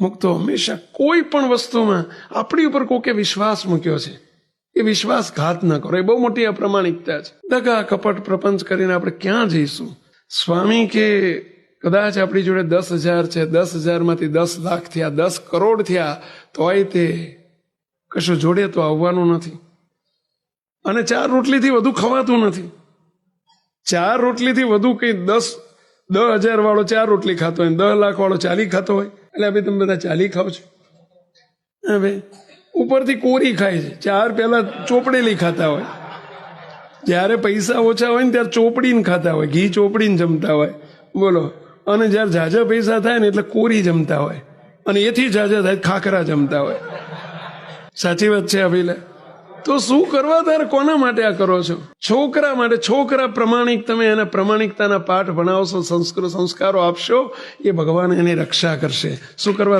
મુક્તો હંમેશા કોઈ પણ વસ્તુમાં આપણી ઉપર કોકે વિશ્વાસ મૂક્યો છે એ વિશ્વાસઘાત ન કરો. એ બહુ મોટી અપ્રમાણિકતા છે. દગા કપટ પ્રપંચ કરીને આપણે ક્યાં જઈશું? સ્વામી કે કદાચ આપણી જોડે 10,000 છે, 10,000માંથી 10 લાખ થયા, 10 કરોડ થયા, તોય તે કશું જોડે તો આવવાનું નથી. અને 4 રોટલીથી વધુ ખવાતું નથી. 4 રોટલીથી વધુ કઈ 10,000 વાળો 4 રોટલી ખાતો હોય, 10 લાખ વાળો 40 ખાતો હોય. એટલે હવે તમે બધા 40 ખાવ છો. હવે ઉપરથી કોરી ખાય છે. 4 પહેલા ચોપડેલી ખાતા હોય. જ્યારે પૈસા ઓછા હોય ને ત્યારે ચોપડીને ખાતા હોય, ઘી ચોપડીને જમતા હોય. બોલો. અને જ્યારે ઝાઝા પૈસા થાય ને એટલે કોરી જમતા હોય, અને એથી ઝાઝા થાય ખાખરા જમતા હોય. સાચી વાત છે અભિલે? તો શું કરવા તારે? કોના માટે આ કરો છો? છોકરા માટે. છોકરા પ્રમાણિક, તમે એના પ્રમાણિકતાના પાઠ ભણાવશો, સંસ્કારો આપશો, એ ભગવાન એની રક્ષા કરશે. શું કરવા?